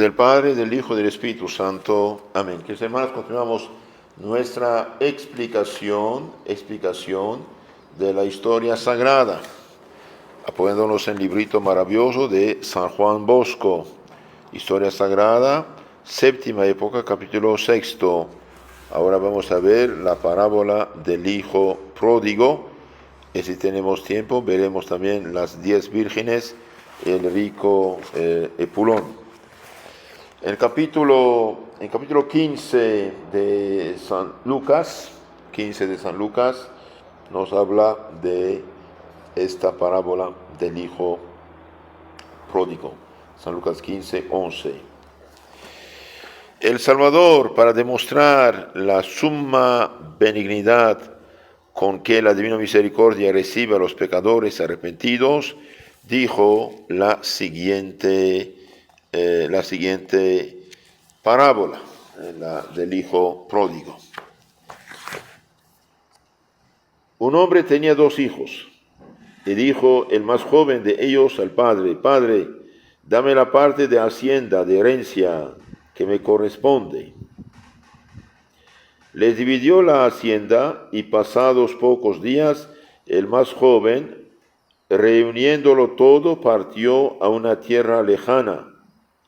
del Padre, del Hijo y del Espíritu Santo. Amén. Queridos hermanos, continuamos nuestra explicación de la historia sagrada, apoyándonos en el librito maravilloso de San Juan Bosco, Historia Sagrada, séptima época, capítulo 6. Ahora vamos a ver la parábola del Hijo Pródigo, y si tenemos tiempo veremos también las 10 vírgenes y el rico Epulón. En el capítulo 15 de San Lucas, nos habla de esta parábola del Hijo Pródigo. San Lucas 15, 11. El Salvador, para demostrar la suma benignidad con que la divina misericordia recibe a los pecadores arrepentidos, dijo la siguiente parábola, la del Hijo Pródigo. Un hombre tenía 2 hijos, y dijo el más joven de ellos al padre: Padre, dame la parte de hacienda, de herencia que me corresponde. Les dividió la hacienda, y pasados pocos días, el más joven, reuniéndolo todo, partió a una tierra lejana,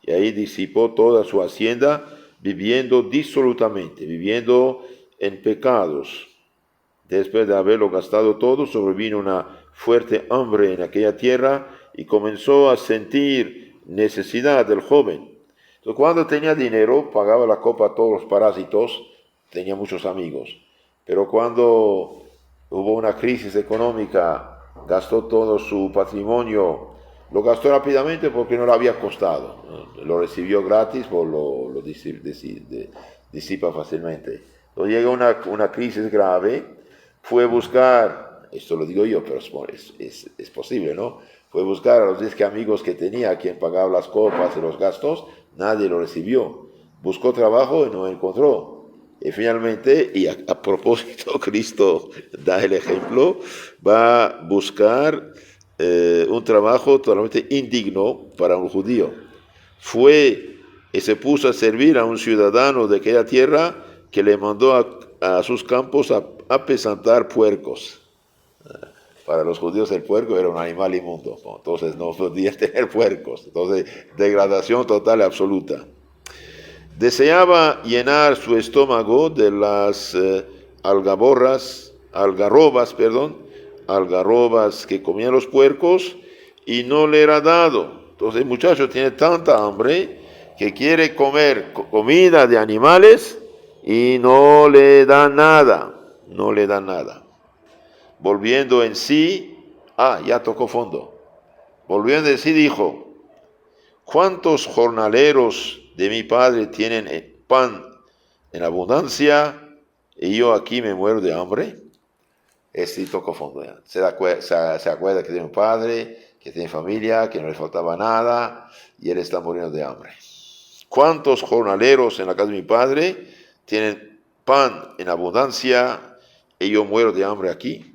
y ahí disipó toda su hacienda, viviendo disolutamente, viviendo en pecados. Después de haberlo gastado todo, sobrevino una fuerte hambre en aquella tierra, y comenzó a sentir necesidad del joven. Entonces, cuando tenía dinero, pagaba la copa a todos los parásitos, tenía muchos amigos. Pero cuando hubo una crisis económica, gastó todo su patrimonio, lo gastó rápidamente porque no le había costado. Lo recibió gratis, o lo disipa fácilmente. Entonces llega una crisis grave, fue a buscar, esto lo digo yo, pero es posible, ¿no? Fue a buscar a los 10 amigos que tenía, a quien pagaba las copas y los gastos, nadie lo recibió. Buscó trabajo y no encontró. Y finalmente, y a propósito, Cristo da el ejemplo, va a buscar un trabajo totalmente indigno para un judío. Fue y se puso a servir a un ciudadano de aquella tierra, que le mandó a sus campos a apesantar puercos. Para los judíos el puerco era un animal inmundo, entonces no podían tener puercos. Entonces, degradación total y absoluta. Deseaba llenar su estómago de las algarrobas que comían los puercos, y no le era dado. Entonces el muchacho tiene tanta hambre que quiere comer comida de animales y no le da nada. Volviendo en sí, ya tocó fondo. Volviendo en sí dijo: ¿cuántos jornaleros de mi padre tienen pan en abundancia, y yo aquí me muero de hambre? Sí tocó fondo ya. Se acuerda que tiene un padre, que tiene familia, que no le faltaba nada, y él está muriendo de hambre. ¿Cuántos jornaleros en la casa de mi padre tienen pan en abundancia, y yo muero de hambre aquí?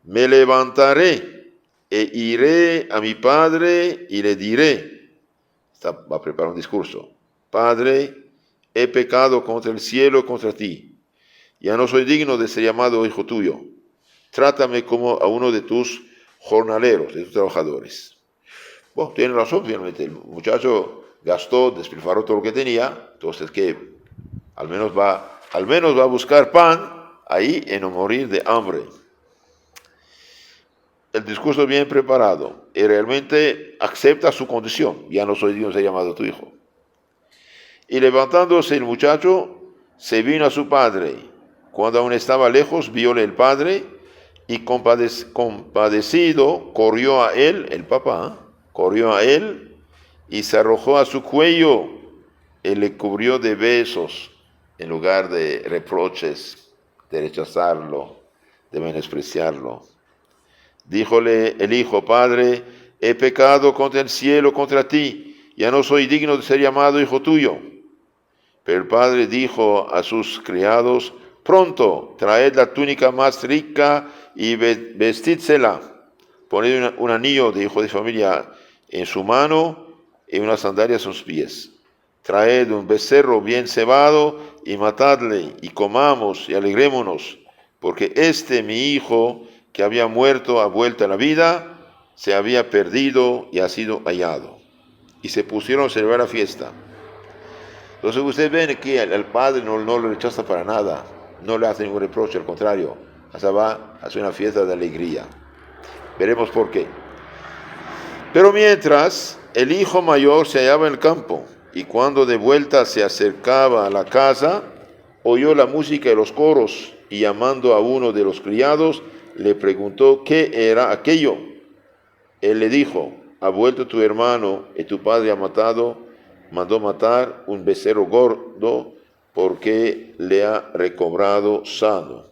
Me levantaré e iré a mi padre y le diré, va a preparar un discurso: Padre, he pecado contra el cielo y contra ti. Ya no soy digno de ser llamado hijo tuyo. Trátame como a uno de tus jornaleros, de tus trabajadores. Bueno, tiene razón, finalmente. El muchacho gastó, despilfarró todo lo que tenía. Entonces, ¿qué? Al menos va a buscar pan ahí y no morir de hambre. El discurso bien preparado, y realmente acepta su condición: ya no soy digno de ser llamado tu hijo. Y levantándose el muchacho, se vino a su padre. Cuando aún estaba lejos, vióle el padre, y compadecido, corrió a él, el papá, y se arrojó a su cuello, y le cubrió de besos, en lugar de reproches, de rechazarlo, de menospreciarlo. Díjole el hijo: Padre, he pecado contra el cielo, contra ti, ya no soy digno de ser llamado hijo tuyo. Pero el padre dijo a sus criados: Pronto, traed la túnica más rica y vestídsela. Poned un anillo de hijo de familia en su mano y unas sandalias a sus pies. traed un becerro bien cebado y matadle, y comamos y alegrémonos, porque mi hijo, que había muerto, ha vuelto a la vida, se había perdido y ha sido hallado. Y se pusieron a celebrar la fiesta. Entonces ustedes ven que el padre no lo rechaza para nada, no le hace ningún reproche, al contrario, hasta va a hacer una fiesta de alegría. Veremos por qué. Pero mientras, el hijo mayor se hallaba en el campo, y cuando de vuelta se acercaba a la casa, oyó la música y los coros, y llamando a uno de los criados, le preguntó qué era aquello. Él le dijo: ha vuelto tu hermano, y tu padre mandó matar un becerro gordo, porque le ha recobrado sano.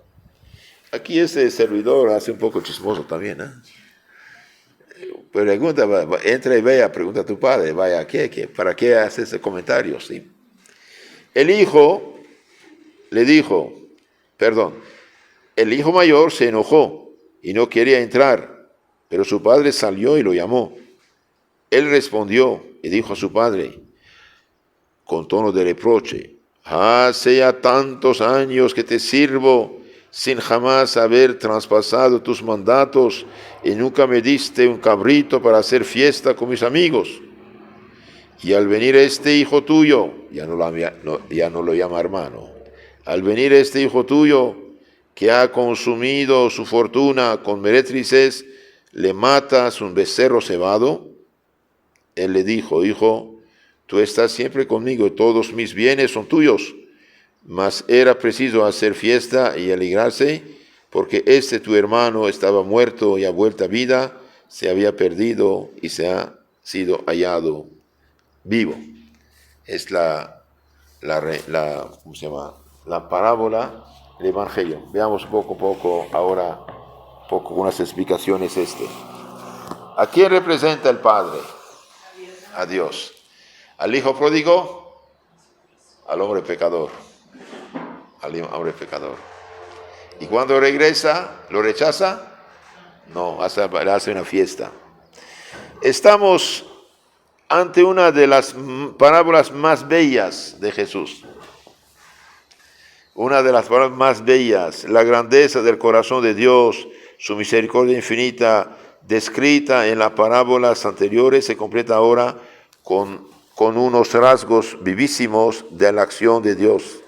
Aquí este servidor hace un poco chismoso también, ¿eh? Pregunta, entra y vaya, pregunta a tu padre, vaya, ¿para qué hace ese comentario? ¿Sí? El hijo le dijo, el hijo mayor se enojó y no quería entrar, pero su padre salió y lo llamó. Él respondió y dijo a su padre, con tono de reproche: hace ya tantos años que te sirvo sin jamás haber traspasado tus mandatos, y nunca me diste un cabrito para hacer fiesta con mis amigos. Y al venir este hijo tuyo, ya no lo llama hermano, al venir este hijo tuyo, que ha consumido su fortuna con meretrices, le matas un becerro cebado. Él le dijo: hijo, tú estás siempre conmigo y todos mis bienes son tuyos. Mas era preciso hacer fiesta y alegrarse, porque tu hermano estaba muerto y ha vuelto a vida, se había perdido y se ha sido hallado vivo. Es ¿cómo se llama? La parábola del Evangelio. Veamos poco a poco ahora, unas explicaciones. ¿A quién representa el Padre? A Dios. Al hijo pródigo, al hombre pecador. Y cuando regresa, ¿lo rechaza? No, le hace una fiesta. Estamos ante una de las parábolas más bellas de Jesús. Una de las parábolas más bellas, la grandeza del corazón de Dios, su misericordia infinita, descrita en las parábolas anteriores, se completa ahora con unos rasgos vivísimos de la acción de Dios.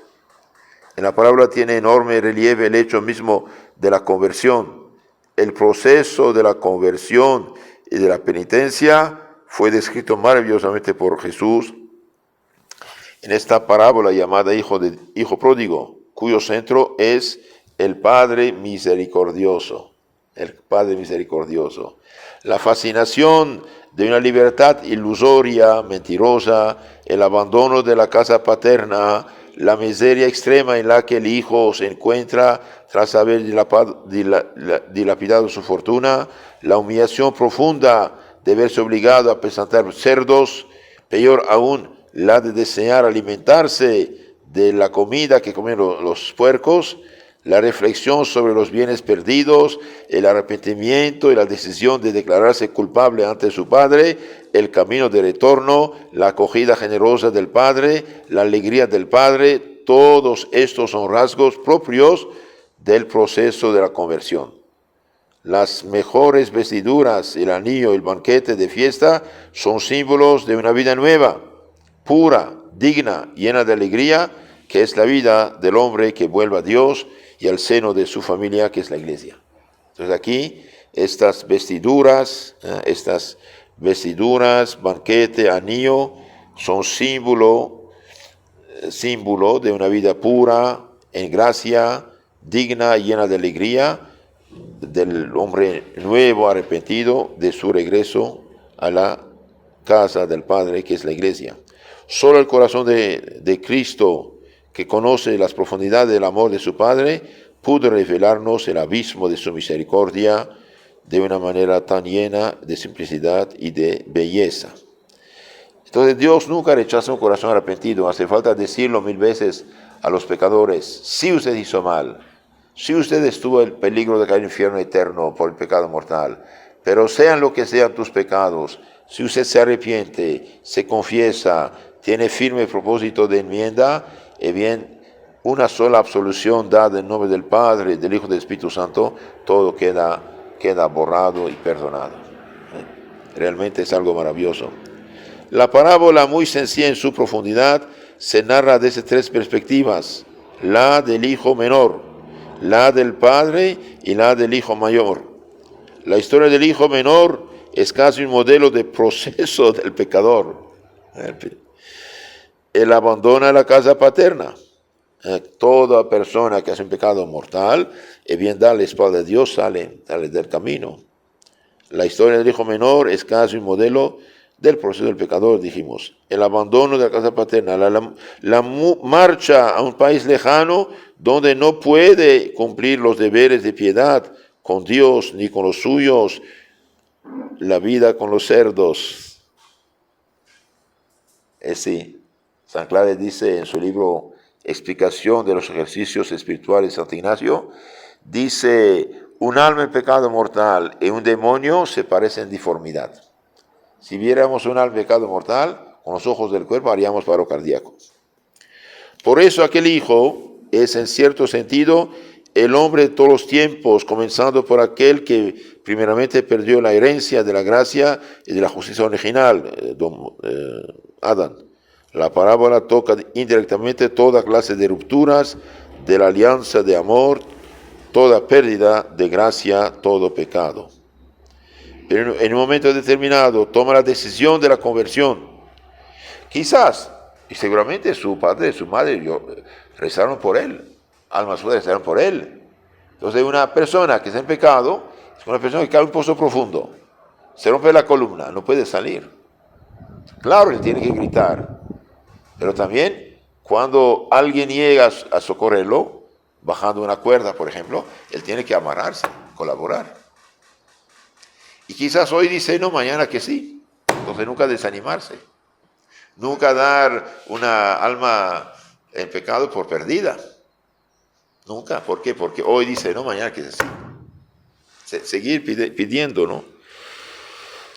En la parábola tiene enorme relieve el hecho mismo de la conversión. El proceso de la conversión y de la penitencia fue descrito maravillosamente por Jesús en esta parábola llamada Hijo Pródigo, cuyo centro es el Padre misericordioso. El Padre misericordioso. La fascinación de una libertad ilusoria, mentirosa, el abandono de la casa paterna, la miseria extrema en la que el hijo se encuentra tras haber dilapidado su fortuna, la humillación profunda de verse obligado a presentar cerdos, peor aún, la de desear alimentarse de la comida que comen los puercos, la reflexión sobre los bienes perdidos, el arrepentimiento y la decisión de declararse culpable ante su Padre, el camino de retorno, la acogida generosa del Padre, la alegría del Padre, todos estos son rasgos propios del proceso de la conversión. Las mejores vestiduras, el anillo y el banquete de fiesta son símbolos de una vida nueva, pura, digna, llena de alegría, que es la vida del hombre que vuelve a Dios y al seno de su familia, que es la iglesia. Entonces aquí, estas vestiduras, banquete, anillo, son símbolo de una vida pura, en gracia, digna, llena de alegría, del hombre nuevo, arrepentido, de su regreso a la casa del Padre, que es la iglesia. Solo el corazón de Cristo, que conoce las profundidades del amor de su Padre, pudo revelarnos el abismo de su misericordia de una manera tan llena de simplicidad y de belleza. Entonces Dios nunca rechaza un corazón arrepentido. Hace falta decirlo 1000 veces a los pecadores: si usted hizo mal, si usted estuvo en peligro de caer en infierno eterno por el pecado mortal, pero sean lo que sean tus pecados, si usted se arrepiente, se confiesa, tiene firme propósito de enmienda, y bien, una sola absolución dada en nombre del Padre, del Hijo y del Espíritu Santo, todo queda borrado y perdonado. Realmente es algo maravilloso. La parábola, muy sencilla en su profundidad, se narra desde tres perspectivas: la del hijo menor, la del padre y la del hijo mayor. La historia del hijo menor es casi un modelo de proceso del pecador. Él abandona la casa paterna. Toda persona que hace un pecado mortal, y bien da la espalda a Dios, sale del camino. La historia del hijo menor es casi un modelo del proceso del pecador, dijimos. El abandono de la casa paterna, la marcha a un país lejano donde no puede cumplir los deberes de piedad con Dios ni con los suyos, la vida con los cerdos. Sí, San Clare dice en su libro Explicación de los ejercicios espirituales de Santo Ignacio, dice: un alma en pecado mortal y un demonio se parecen en diformidad. Si viéramos un alma en pecado mortal, con los ojos del cuerpo haríamos paro cardíaco. Por eso aquel hijo es en cierto sentido el hombre de todos los tiempos, comenzando por aquel que primeramente perdió la herencia de la gracia y de la justicia original, Adán. La parábola toca indirectamente toda clase de rupturas de la alianza de amor, toda pérdida de gracia, todo pecado. Pero en un momento determinado toma la decisión de la conversión. Quizás, y seguramente su padre y su madre rezaron por él, almas sudas rezaron por él. Entonces una persona que está en pecado es una persona que cae en un pozo profundo, se rompe la columna, no puede salir. Claro, él tiene que gritar, pero también cuando alguien llega a socorrerlo, bajando una cuerda, por ejemplo, él tiene que amarrarse, colaborar. Y quizás hoy dice no, mañana que sí. Entonces nunca desanimarse. Nunca dar una alma en pecado por perdida. Nunca. ¿Por qué? Porque hoy dice no, mañana que sí. Seguir pidiendo, ¿no?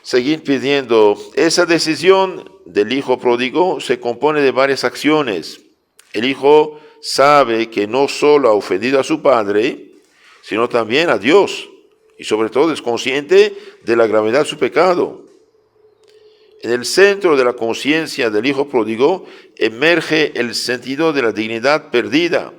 Seguir pidiendo. Esa decisión del hijo pródigo se compone de varias acciones. El hijo sabe que no solo ha ofendido a su padre, sino también a Dios. Y sobre todo es consciente de la gravedad de su pecado. En el centro de la conciencia del hijo pródigo emerge el sentido de la dignidad perdida,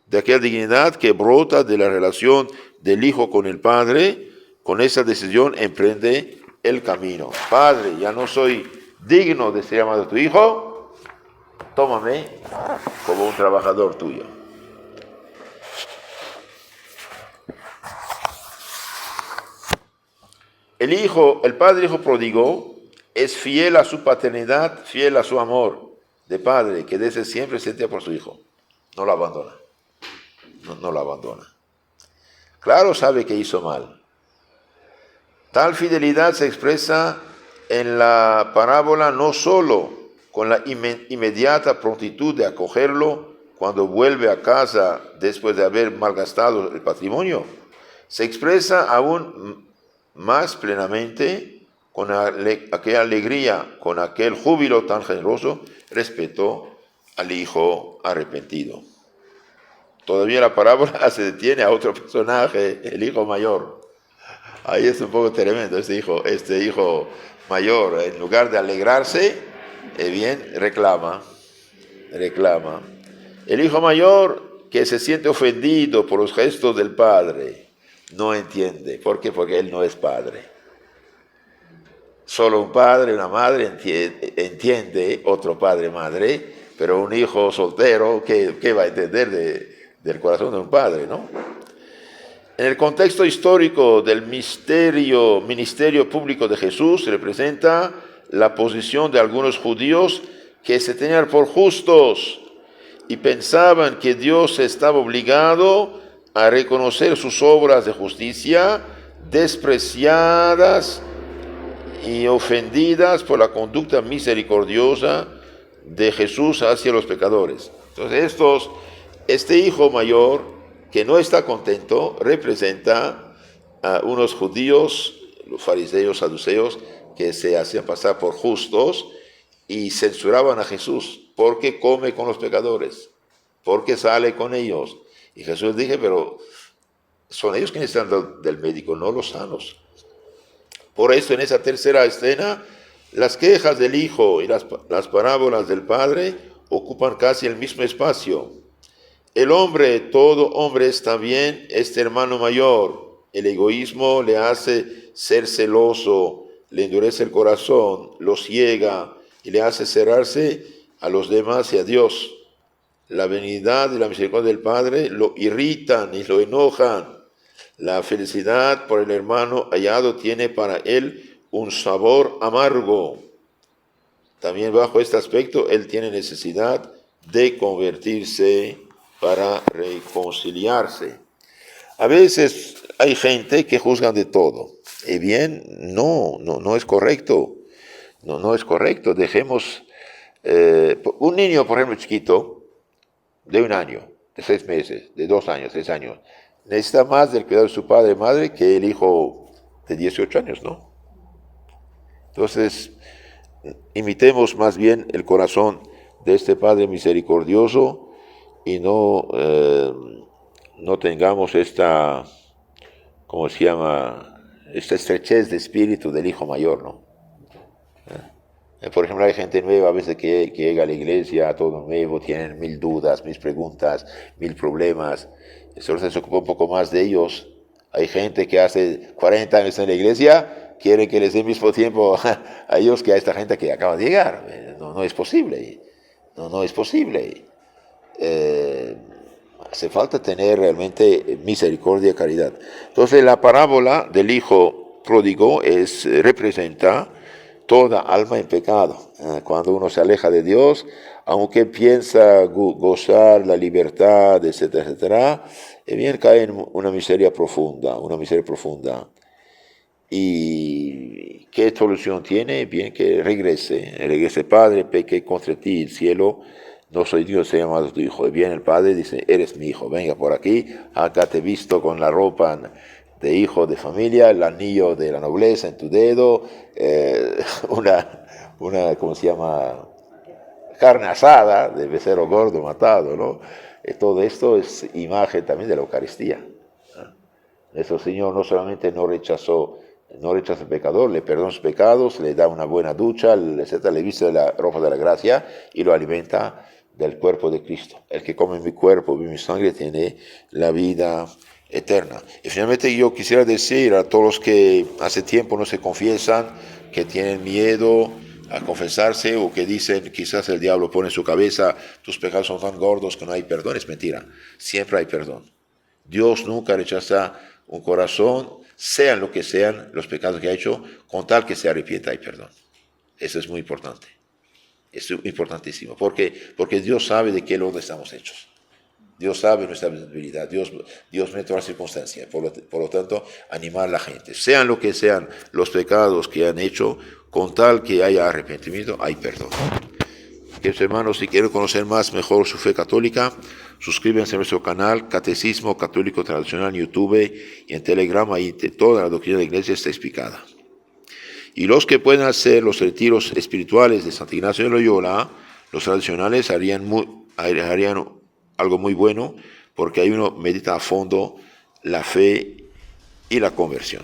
de aquella dignidad que brota de la relación del hijo con el padre. Con esa decisión emprende el camino. Padre, ya no soy digno de ser llamado tu hijo, tómame como un trabajador tuyo. El padre hijo pródigo es fiel a su paternidad, fiel a su amor de padre, que desde siempre sentía por su hijo. No lo abandona. No lo abandona. Claro, sabe que hizo mal. Tal fidelidad se expresa en la parábola no solo con la inmediata prontitud de acogerlo cuando vuelve a casa después de haber malgastado el patrimonio, se expresa aún más plenamente con aquella alegría, con aquel júbilo tan generoso respecto al hijo arrepentido. Todavía la parábola se detiene a otro personaje, el hijo mayor. Ahí es un poco tremendo, este hijo mayor, en lugar de alegrarse, bien, reclama. El hijo mayor, que se siente ofendido por los gestos del padre, no entiende. ¿Por qué? Porque él no es padre. Solo un padre, una madre entiende, otro padre, madre, pero un hijo soltero, ¿qué va a entender del corazón de un padre, no? En el contexto histórico del ministerio público de Jesús, representa la posición de algunos judíos que se tenían por justos y pensaban que Dios estaba obligado a reconocer sus obras de justicia despreciadas y ofendidas por la conducta misericordiosa de Jesús hacia los pecadores. Entonces este hijo mayor que no está contento representa a unos judíos, los fariseos, saduceos, que se hacían pasar por justos y censuraban a Jesús, porque come con los pecadores, porque sale con ellos. Y Jesús dije, pero son ellos quienes están del médico, no los sanos. Por eso en esa tercera escena, las quejas del hijo y las parábolas del padre ocupan casi el mismo espacio. El hombre, todo hombre es también este hermano mayor. El egoísmo le hace ser celoso, le endurece el corazón, lo ciega y le hace cerrarse a los demás y a Dios. La benignidad y la misericordia del Padre lo irritan y lo enojan. La felicidad por el hermano hallado tiene para él un sabor amargo. También bajo este aspecto, él tiene necesidad de convertirse para reconciliarse. A veces hay gente que juzgan de todo. Y bien, no es correcto. No es correcto. Dejemos un niño, por ejemplo, chiquito, de 1 año, de 6 meses, de 2 años, 6 años, necesita más del cuidado de su padre y madre que el hijo de 18 años, ¿no? Entonces, imitemos más bien el corazón de este Padre misericordioso y no tengamos esta, ¿cómo se llama? Esta estrechez de espíritu del hijo mayor, ¿no? Por ejemplo, hay gente nueva a veces que llega a la iglesia, todo nuevo, tienen 1000 dudas, 1000 preguntas, 1000 problemas. Entonces se ocupa un poco más de ellos. Hay gente que hace 40 años en la iglesia, quiere que les dé el mismo tiempo a ellos que a esta gente que acaba de llegar. No es posible. No es posible. Hace falta tener realmente misericordia y caridad. Entonces la parábola del hijo pródigo representa toda alma en pecado. Cuando uno se aleja de Dios, aunque piensa gozar la libertad, etcétera, etcétera, bien cae en una miseria profunda. ¿Y qué solución tiene? Bien que regrese, Padre, pequé contra ti, el cielo, no soy Dios, he llamado a tu hijo. Y bien el Padre dice, eres mi hijo, venga por aquí, acá te he visto con la ropa de hijo de familia, el anillo de la nobleza en tu dedo, ¿cómo se llama? Carne asada de becerro gordo matado, ¿no? Todo esto es imagen también de la Eucaristía. Nuestro Señor no solamente no rechaza al pecador, le perdona sus pecados, le da una buena ducha, le viste la ropa de la gracia y lo alimenta del cuerpo de Cristo. El que come mi cuerpo y mi sangre tiene la vida eterna. Y finalmente yo quisiera decir a todos los que hace tiempo no se confiesan, que tienen miedo a confesarse o que dicen, quizás el diablo pone en su cabeza, tus pecados son tan gordos que no hay perdón. Es mentira, siempre hay perdón. Dios nunca rechaza un corazón, sean lo que sean los pecados que ha hecho, con tal que se arrepienta hay perdón. Eso es muy importante. Es importantísimo, porque Dios sabe de qué lodo estamos hechos. Dios sabe nuestra debilidad, Dios mete todas las circunstancias. Por lo tanto, animar a la gente. Sean lo que sean los pecados que han hecho, con tal que haya arrepentimiento, hay perdón. Queridos hermanos, si quieren conocer mejor su fe católica, suscríbanse a nuestro canal Catecismo Católico Tradicional en YouTube y en Telegram. Ahí toda la doctrina de la Iglesia está explicada. Y los que pueden hacer los retiros espirituales de Santo Ignacio de Loyola, los tradicionales harían algo muy bueno, porque ahí uno medita a fondo la fe y la conversión.